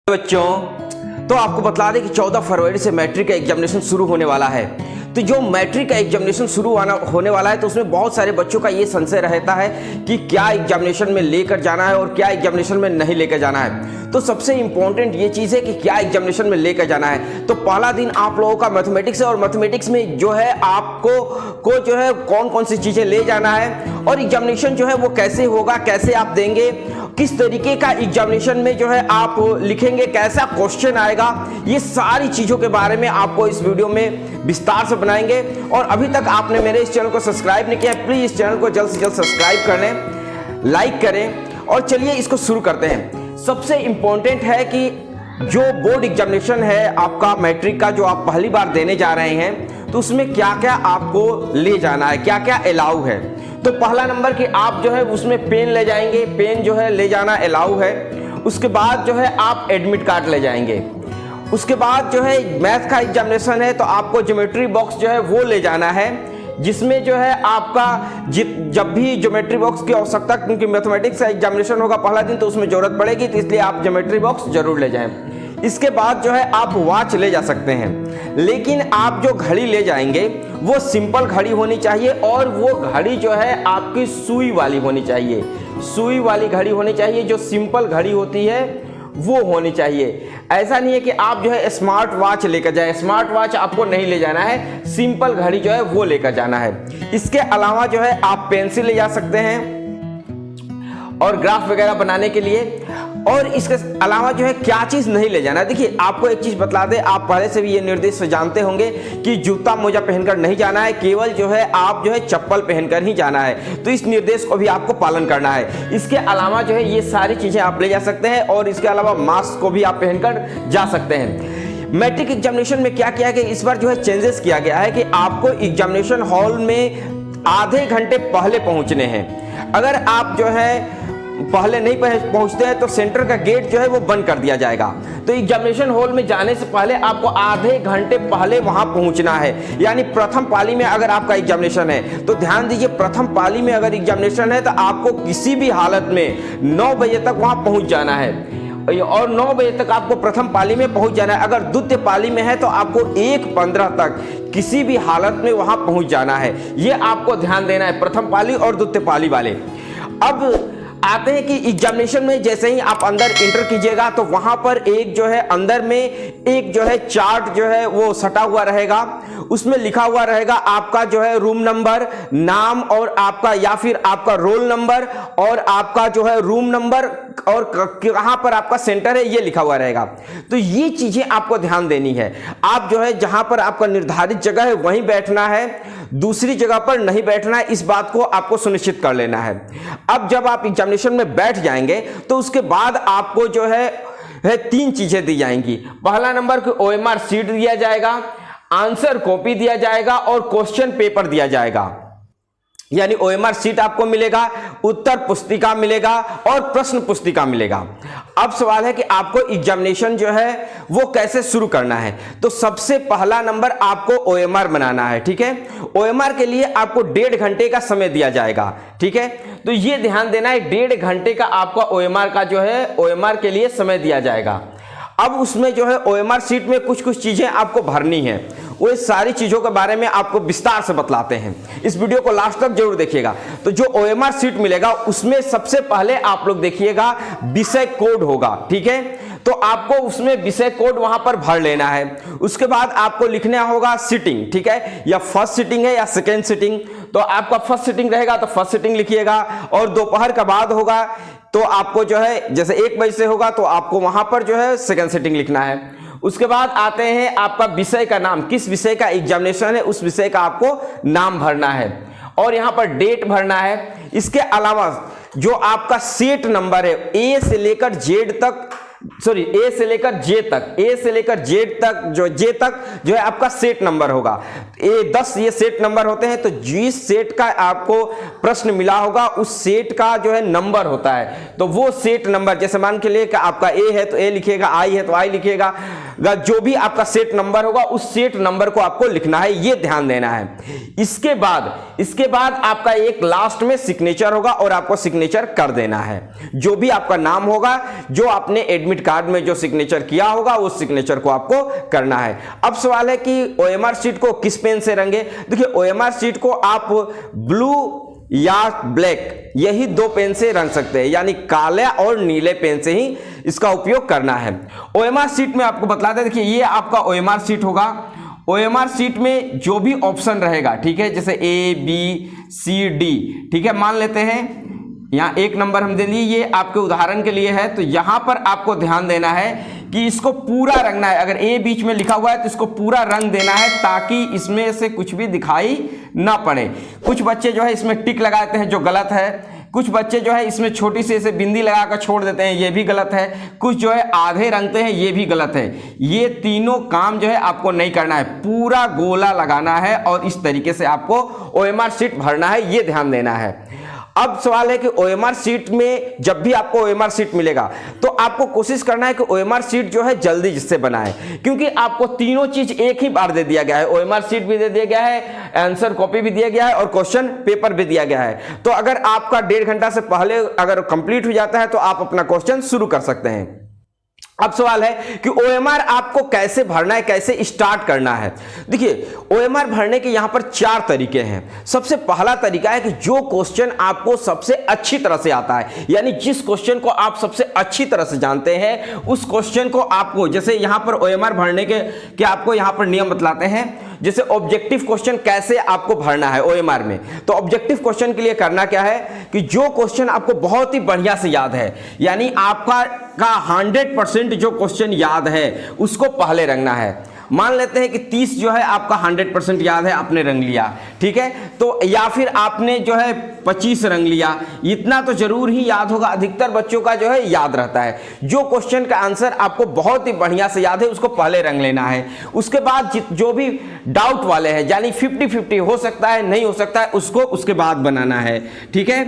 बच्चों, तो आपको बता दें कि 14 फरवरी से मैट्रिक का एग्जामिनेशन शुरू होने वाला है। तो जो मैट्रिक का एग्जामिनेशन शुरू होने वाला है तो उसमें बहुत सारे बच्चों का ये संशय रहता है कि क्या एग्जामिनेशन में लेकर जाना है और क्या एग्जामिनेशन में नहीं लेकर जाना है। तो सबसे इंपॉर्टेंट ये चीज़ है कि क्या एग्जामिनेशन में लेकर जाना है। तो पहला दिन आप लोगों का मैथमेटिक्स है और मैथमेटिक्स में जो है आपको जो है कौन कौन सी चीज़ें ले जाना है और एग्जामिनेशन जो है वो कैसे होगा, कैसे आप देंगे, किस तरीके का एग्जामिनेशन में जो है आप लिखेंगे, कैसा क्वेश्चन आएगा, ये सारी चीज़ों के बारे में आपको इस वीडियो में विस्तार से बनाएंगे। और अभी तक आपने मेरे इस चैनल को सब्सक्राइब नहीं किया है, प्लीज़ इस चैनल को जल्द से जल्द सब्सक्राइब कर लें, लाइक करें और चलिए इसको शुरू करते हैं। सबसे इम्पोर्टेंट है कि जो बोर्ड एग्जामिनेशन है आपका मैट्रिक का, जो आप पहली बार देने जा रहे हैं, तो उसमें क्या क्या आपको ले जाना है, क्या क्या अलाउ है। तो पहला नंबर कि आप जो है उसमें पेन ले जाएंगे, पेन जो है ले जाना अलाउ है। उसके बाद जो है आप एडमिट कार्ड ले जाएंगे। उसके बाद जो है मैथ का एग्जामिनेशन है तो आपको ज्योमेट्री बॉक्स जो है वो ले जाना है, जिसमें जो है आपका जब भी ज्योमेट्री बॉक्स की आवश्यकता, क्योंकि मैथमेटिक्स का एग्जामिनेशन होगा पहला दिन तो उसमें जरूरत पड़ेगी, तो इसलिए आप ज्योमेट्री बॉक्स जरूर ले जाएं। इसके बाद जो है आप वॉच ले जा सकते हैं, लेकिन आप जो घड़ी ले जाएंगे वो सिंपल घड़ी होनी चाहिए और वो घड़ी जो है आपकी सुई वाली होनी चाहिए। सुई वाली घड़ी होनी चाहिए, जो सिंपल घड़ी होती है वो होनी चाहिए। ऐसा नहीं है कि आप जो है स्मार्ट वॉच लेकर जाए, स्मार्ट वॉच आपको नहीं ले जाना है, सिंपल घड़ी जो है वो लेकर जाना है। इसके अलावा जो है आप पेंसिल ले जा सकते हैं और ग्राफ वगैरह बनाने के लिए। और इसके अलावा जो है क्या चीज़ नहीं ले जाना है, देखिए आपको एक चीज़ बता दें, आप पहले से भी ये निर्देश जानते होंगे कि जूता मोजा पहनकर नहीं जाना है, केवल जो है आप जो है चप्पल पहनकर ही जाना है। तो इस निर्देश को भी आपको पालन करना है। इसके अलावा जो है ये सारी चीज़ें आप ले जा सकते हैं और इसके अलावा मास्क को भी आप पहनकर जा सकते हैं। मैट्रिक एग्जामिनेशन में क्या किया गया, इस बार जो है चेंजेस किया गया है कि आपको एग्जामिनेशन हॉल में आधे घंटे पहले पहुंचने हैं। अगर आप जो है पहले नहीं पहुंचते हैं तो सेंटर का गेट जो है वो बंद कर दिया जाएगा। तो एग्जामिनेशन हॉल में जाने से पहले आपको आधे घंटे पहले वहां पहुंचना है। यानी प्रथम पाली में अगर आपका एग्जामिनेशन है तो ध्यान दीजिए, प्रथम पाली में अगर एग्जामिनेशन है तो आपको किसी भी हालत में 9 बजे तक वहां पहुंच जाना है और 9 बजे तक आपको प्रथम पाली में पहुंच जाना है। अगर द्वितीय पाली में है तो आपको 1:15 तक किसी भी हालत में वहां पहुंच जाना है। ये आपको ध्यान देना है, प्रथम पाली और द्वितीय पाली वाले। अब आते हैं कि एग्जामिनेशन में जैसे ही आप अंदर इंटर कीजिएगा तो वहां पर एक जो है अंदर में एक जो है चार्ट जो है वो सटा हुआ रहेगा, उसमें लिखा हुआ रहेगा आपका जो है रूम नंबर, नाम और आपका या फिर आपका रोल नंबर और आपका जो है रूम नंबर और कहां पर आपका सेंटर है ये लिखा हुआ रहेगा। तो ये चीजें आपको ध्यान देनी है। आप जो है जहां पर आपका निर्धारित जगह है वहीं बैठना है, दूसरी जगह पर नहीं बैठना है, इस बात को आपको सुनिश्चित कर लेना है। अब जब आप एग्जामिनेशन में बैठ जाएंगे तो उसके बाद आपको जो है 3 चीजें दी जाएंगी। पहला नंबर को OMR शीट दिया जाएगा, आंसर कॉपी दिया जाएगा और क्वेश्चन पेपर दिया जाएगा। यानी OMR शीट आपको मिलेगा, उत्तर पुस्तिका मिलेगा और प्रश्न पुस्तिका मिलेगा। अब सवाल है कि आपको एग्जामिनेशन जो है वो कैसे शुरू करना है। तो सबसे पहला नंबर आपको OMR बनाना है, ठीक है। OMR के लिए आपको 1.5 घंटे का समय दिया जाएगा, ठीक है। तो ये ध्यान देना है, 1.5 घंटे का आपका OMR का जो है OMR के लिए समय दिया जाएगा। अब उसमें जो है OMR शीट में कुछ कुछ चीजें आपको भरनी है, वो सारी चीजों के बारे में आपको विस्तार से बतलाते हैं। इस वीडियो को लास्ट तक जरूर देखिएगा। तो जो OMR शीट मिलेगा उसमें सबसे पहले आप लोग देखिएगा विषय कोड होगा, ठीक है। तो आपको उसमें विषय कोड वहां पर भर लेना है। उसके बाद आपको लिखना होगा सीटिंग, ठीक है, या फर्स्ट सीटिंग है या सेकेंड सीटिंग। तो आपका फर्स्ट सीटिंग रहेगा तो फर्स्ट सीटिंग लिखिएगा और दोपहर का बाद होगा तो आपको जो है जैसे 1 बजे से होगा तो आपको वहां पर जो है सेकेंड सीटिंग लिखना है। उसके बाद आते हैं आपका विषय का नाम, किस विषय का एग्जामिनेशन है उस विषय का आपको नाम भरना है और यहाँ पर डेट भरना है। इसके अलावा जो आपका सेट नंबर है A से लेकर Z तक, सॉरी ए से लेकर जे तक, ए से लेकर जेड तक, जो जे तक जो है आपका सेट नंबर होगा। A10 ये सेट नंबर होते हैं। तो जिस सेट का आपको प्रश्न मिला होगा उस सेट का जो है नंबर होता है, तो वो सेट नंबर, जैसे मान के लिए कि आपका ए है तो ए लिखिएगा, आई है तो आई लिखिएगा, जो भी आपका सेट नंबर होगा उस सेट नंबर को आपको लिखना है, ये ध्यान देना है। इसके बाद आपका एक लास्ट में सिग्नेचर होगा और आपको सिग्नेचर कर देना है। जो भी आपका नाम होगा, जो आपने एडमिट कार्ड में जो सिग्नेचर किया होगा उस सिग्नेचर को आपको करना है। अब सवाल है कि ओएमआर शीट को किस पेन से रंगे। देखिए ओएमआर शीट को आप ब्लू या ब्लैक यही दो पेन से रंग सकते हैं, यानी काले और नीले पेन से ही इसका उपयोग करना है। ओएमआर शीट में आपको बतला दें, देखिए ये आपका ओएमआर शीट होगा। ओएमआर शीट में जो भी ऑप्शन रहेगा, ठीक है, जैसे ए बी सी डी, ठीक है, मान लेते हैं यहाँ एक नंबर हम दे दिए, ये आपके उदाहरण के लिए है। तो यहां पर आपको ध्यान देना है कि इसको पूरा रंगना है। अगर ए बीच में लिखा हुआ है तो इसको पूरा रंग देना है ताकि इसमें से कुछ भी दिखाई ना पड़े। कुछ बच्चे जो है इसमें टिक लगाते हैं जो गलत है, कुछ बच्चे जो है इसमें छोटी सी ऐसे बिंदी लगाकर छोड़ देते हैं, ये भी गलत है। कुछ जो है आधे रंगते हैं, ये भी गलत है। ये तीनों काम जो है आपको नहीं करना है, पूरा गोला लगाना है और इस तरीके से आपको ओएमआर शीट भरना है, ये ध्यान देना है। अब सवाल है कि ओएमआर शीट में जब भी आपको ओएमआर शीट मिलेगा तो आपको कोशिश करना है कि ओएमआर शीट जो है जल्दी जिससे बनाए, क्योंकि आपको तीनों चीज एक ही बार दे दिया गया है। ओएमआर शीट भी दे दिया गया है, आंसर कॉपी भी दिया गया है और क्वेश्चन पेपर भी दिया गया है। तो अगर आपका 1.5 घंटा से पहले अगर कंप्लीट हो जाता है तो आप अपना क्वेश्चन शुरू कर सकते हैं। अब सवाल है कि ओएमआर आपको कैसे भरना है, कैसे स्टार्ट करना है। देखिए ओएमआर भरने के यहां पर 4 तरीके हैं। सबसे पहला तरीका है कि जो क्वेश्चन आपको सबसे अच्छी तरह से आता है, यानी जिस क्वेश्चन को आप सबसे अच्छी तरह से जानते हैं उस क्वेश्चन को आपको, जैसे यहां पर ओएमआर भरने के आपको यहां पर नियम बतलाते हैं। जैसे ऑब्जेक्टिव क्वेश्चन कैसे आपको भरना है ओएमआर में, तो ऑब्जेक्टिव क्वेश्चन के लिए करना क्या है कि जो क्वेश्चन आपको बहुत ही बढ़िया से याद है, यानी आपका 100% जो क्वेश्चन याद है उसको पहले रंगना है। मान लेते हैं कि 30 जो है आपका 100% याद है, आपने रंग लिया, ठीक है, तो या फिर आपने जो है 25 रंग लिया, इतना तो जरूर ही याद होगा। अधिकतर बच्चों का जो है याद रहता है। जो क्वेश्चन का आंसर आपको बहुत ही बढ़िया से याद है उसको पहले रंग लेना है। उसके बाद जो भी डाउट वाले हैं, यानी 50-50 हो सकता है नहीं हो सकता है, उसको उसके बाद बनाना है, ठीक है।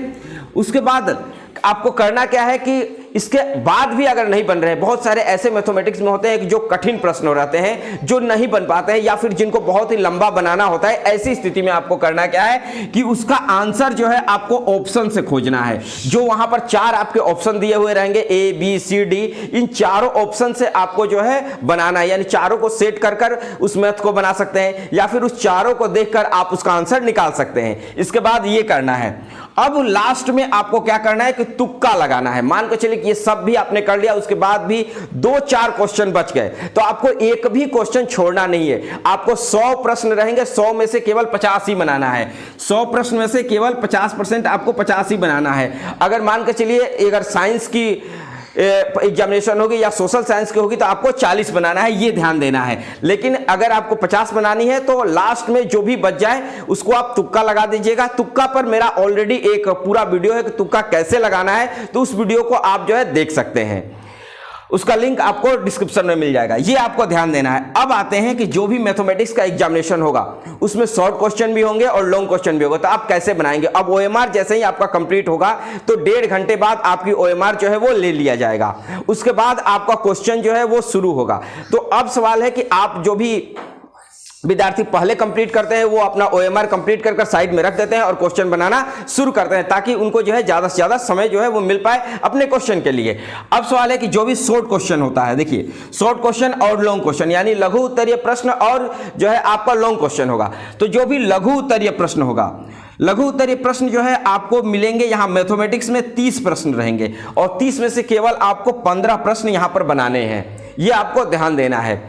उसके बाद आपको करना क्या है कि इसके बाद भी अगर नहीं बन रहे, बहुत सारे ऐसे मैथमेटिक्स में होते हैं कि जो कठिन प्रश्न रहते हैं जो नहीं बन पाते हैं या फिर जिनको बहुत ही लंबा बनाना होता है, ऐसी स्थिति में आपको करना क्या है कि उसका आंसर जो है आपको ऑप्शन से खोजना है। जो वहां पर 4 आपके ऑप्शन दिए हुए रहेंगे ए बी सी डी, इन चारों ऑप्शन से आपको जो है बनाना है, यानी चारों को सेट कर उस मैथ को बना सकते हैं या फिर उस चारों को देखकर आप उसका आंसर निकाल सकते हैं। इसके बाद ये करना है। अब लास्ट में आपको क्या करना है कि तुक्का लगाना है। मान के चलिए कि ये सब भी आपने कर लिया, उसके बाद भी 2-4 क्वेश्चन बच गए तो आपको एक भी क्वेश्चन छोड़ना नहीं है। आपको 100 प्रश्न रहेंगे, 100 में से केवल 50 ही बनाना है। 100 प्रश्न में से केवल 50% आपको 50 ही बनाना है। अगर मान के चलिए अगर साइंस की एग्जामिनेशन होगी या सोशल साइंस की होगी तो आपको 40 बनाना है, ये ध्यान देना है। लेकिन अगर आपको 50 बनानी है तो लास्ट में जो भी बच जाए उसको आप तुक्का लगा दीजिएगा। तुक्का पर मेरा ऑलरेडी एक पूरा वीडियो है कि तुक्का कैसे लगाना है, तो उस वीडियो को आप जो है देख सकते हैं, उसका लिंक आपको डिस्क्रिप्शन में मिल जाएगा। ये आपको ध्यान देना है। अब आते हैं कि जो भी मैथमेटिक्स का एग्जामिनेशन होगा उसमें शॉर्ट क्वेश्चन भी होंगे और लॉन्ग क्वेश्चन भी होगा, तो आप कैसे बनाएंगे। अब ओएमआर जैसे ही आपका कंप्लीट होगा तो 1.5 घंटे बाद आपकी ओएमआर जो है वो ले लिया जाएगा। उसके बाद आपका क्वेश्चन जो है वो शुरू होगा। तो अब सवाल है कि आप जो भी विद्यार्थी पहले कंप्लीट करते हैं वो अपना ओएमआर कंप्लीट कर साइड में रख देते हैं और क्वेश्चन बनाना शुरू करते हैं, ताकि उनको जो है ज्यादा से ज्यादा समय जो है वो मिल पाए अपने क्वेश्चन के लिए। अब सवाल है कि जो भी शॉर्ट क्वेश्चन होता है, देखिए शॉर्ट क्वेश्चन और लॉन्ग क्वेश्चन, यानी लघु उत्तरीय प्रश्न और जो है आपका लॉन्ग क्वेश्चन होगा। तो जो भी लघु उत्तरीय प्रश्न होगा, लघु उत्तरीय प्रश्न जो है आपको मिलेंगे यहां मैथमेटिक्स में 30 प्रश्न रहेंगे और 30 में से केवल आपको 15 प्रश्न यहां पर बनाने हैं, ये आपको ध्यान देना है।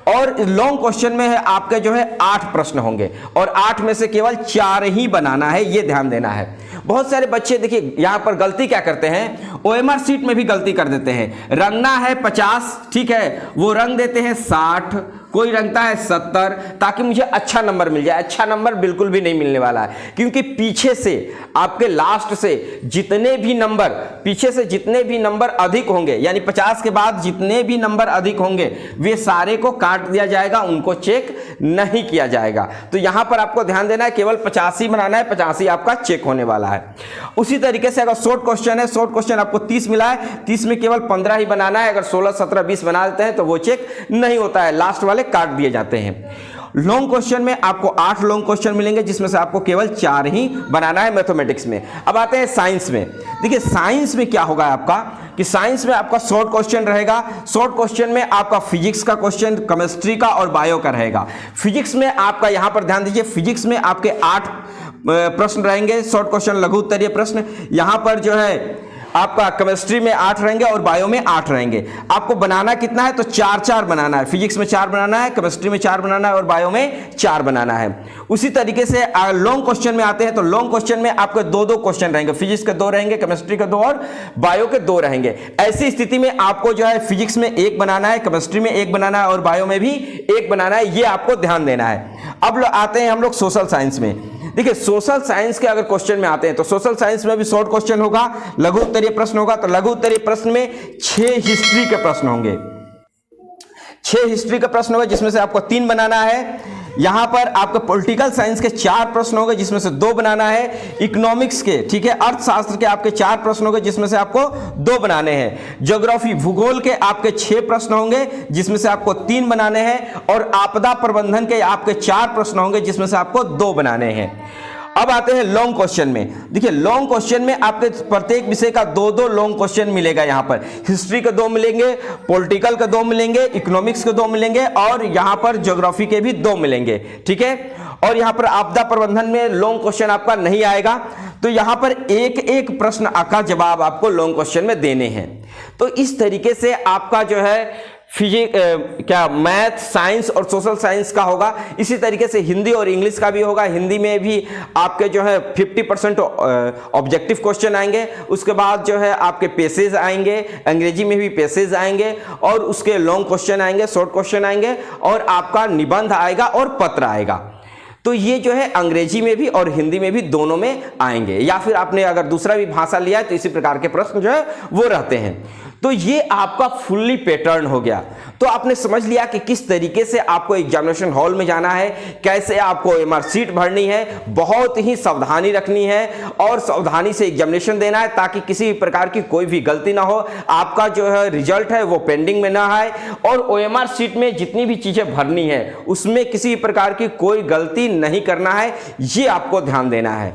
और लॉन्ग क्वेश्चन में है आपके जो है 8 प्रश्न होंगे और 8 में से केवल 4 ही बनाना है, ये ध्यान देना है। बहुत सारे बच्चे देखिए यहां पर गलती क्या करते हैं, ओएमआर शीट में भी गलती कर देते हैं। रंगना है 50, ठीक है, वो रंग देते हैं 60, कोई रंगता है 70 ताकि मुझे अच्छा नंबर मिल जाए। अच्छा नंबर बिल्कुल भी नहीं मिलने वाला है, क्योंकि पीछे से आपके लास्ट से जितने भी नंबर, पीछे से जितने भी नंबर अधिक होंगे, यानी 50 के बाद जितने भी नंबर अधिक होंगे वे सारे को काट दिया जाएगा, उनको चेक नहीं किया जाएगा। तो यहां पर आपको ध्यान देना है, केवल 50 ही बनाना है, 50 ही आपका चेक होने वाला है। उसी तरीके से अगर शॉर्ट क्वेश्चन है, शॉर्ट क्वेश्चन आपको 30 मिला है, 30 में केवल 15 ही बनाना है। अगर 16, 17, 20 बना देते हैं तो वो चेक नहीं होता है, लास्ट वाले काट दिए जाते हैं। लॉन्ग क्वेश्चन में आपको 8 लॉन्ग क्वेश्चन मिलेंगे, जिसमें से आपको केवल 4 ही बनाना है मैथमेटिक्स में। अब आते हैं साइंस में। देखिए साइंस में क्या होगा आपका कि साइंस में आपका शॉर्ट क्वेश्चन रहेगा। शॉर्ट क्वेश्चन में आपका फिजिक्स का क्वेश्चन, केमिस्ट्री का और बायो का रहेगा। फिजिक्स में आपका यहां पर ध्यान दीजिए, फिजिक्स में आपके 8 प्रश्न रहेंगे, शॉर्ट क्वेश्चन लघु उत्तरीय प्रश्न। यहां पर जो है आपका केमिस्ट्री में 8 रहेंगे और बायो में 8 रहेंगे। आपको बनाना कितना है, तो 4-4 बनाना है। फिजिक्स में 4 बनाना है, केमिस्ट्री में 4 बनाना है और बायो में 4 बनाना है। उसी तरीके से लॉन्ग क्वेश्चन में आते हैं तो लॉन्ग क्वेश्चन में आपके 2-2 क्वेश्चन रहेंगे, फिजिक्स के 2 रहेंगे, केमिस्ट्री के 2 और बायो के 2 रहेंगे। ऐसी स्थिति में आपको जो है फिजिक्स में 1 बनाना है, केमिस्ट्री में 1 बनाना है और बायो में भी 1 बनाना है, ये आपको ध्यान देना है। अब आते हैं हम लोग सोशल साइंस में। देखिए सोशल साइंस के अगर क्वेश्चन में आते हैं तो सोशल साइंस में भी शॉर्ट क्वेश्चन होगा, लघु उत्तरीय प्रश्न होगा। तो लघु उत्तरीय प्रश्न में 6 हिस्ट्री के प्रश्न होंगे, 6 हिस्ट्री का प्रश्न होगा जिसमें से आपको 3 बनाना है। यहां पर आपके पॉलिटिकल साइंस के 4 प्रश्न होंगे जिसमें से 2 बनाना है। इकोनॉमिक्स के, ठीक है, अर्थशास्त्र के आपके 4 प्रश्न होंगे जिसमें से आपको 2 बनाने हैं। ज्योग्राफी, भूगोल के आपके 6 प्रश्न होंगे जिसमें से आपको 3 बनाने हैं। और आपदा प्रबंधन के आपके 4 प्रश्न होंगे जिसमें से आपको 2 बनाने हैं। अब आते हैं लॉन्ग क्वेश्चन में। देखिए लॉन्ग क्वेश्चन में आपके प्रत्येक विषय का 2-2 लॉन्ग क्वेश्चन मिलेगा। यहां पर हिस्ट्री के 2 मिलेंगे, पॉलिटिकल के 2 मिलेंगे, इकोनॉमिक्स के 2 मिलेंगे और यहां पर ज्योग्राफी के भी 2 मिलेंगे, ठीक है। और यहां पर आपदा प्रबंधन में लॉन्ग क्वेश्चन आपका नहीं आएगा। तो यहां पर एक प्रश्न का जवाब आपको लॉन्ग क्वेश्चन में देने हैं। तो इस तरीके से आपका जो है मैथ, साइंस और सोशल साइंस का होगा। इसी तरीके से हिंदी और इंग्लिश का भी होगा। हिंदी में भी आपके जो है 50% ऑब्जेक्टिव क्वेश्चन आएंगे। उसके बाद जो है आपके पेसेज आएंगे, अंग्रेजी में भी पेसेज आएंगे और उसके लॉन्ग क्वेश्चन आएंगे, शॉर्ट क्वेश्चन आएंगे और आपका निबंध आएगा और पत्र आएगा। तो ये जो है अंग्रेजी में भी और हिंदी में भी दोनों में आएंगे। या फिर आपने अगर दूसरा भी भाषा लिया है तो इसी प्रकार के प्रश्न जो है वो रहते हैं। तो ये आपका फुल्ली पैटर्न हो गया। तो आपने समझ लिया कि किस तरीके से आपको एग्जामिनेशन हॉल में जाना है, कैसे आपको एमआर शीट भरनी है, बहुत ही सावधानी रखनी है और सावधानी से एग्जामिनेशन देना है ताकि किसी भी प्रकार की कोई भी गलती ना हो, आपका जो है रिजल्ट है वो पेंडिंग में ना आए। और ओएमआर शीट में जितनी भी चीजें भरनी है उसमें किसी भी प्रकार की कोई गलती नहीं करना है, ये आपको ध्यान देना है।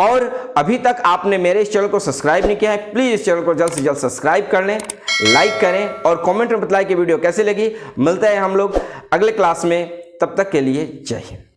और अभी तक आपने मेरे इस चैनल को सब्सक्राइब नहीं किया है, प्लीज इस चैनल को जल्द से जल्द सब्सक्राइब कर लें, लाइक करें और कमेंट में बताएं कि वीडियो कैसे लगी। मिलते हैं हम लोग अगले क्लास में, तब तक के लिए जय हिंद।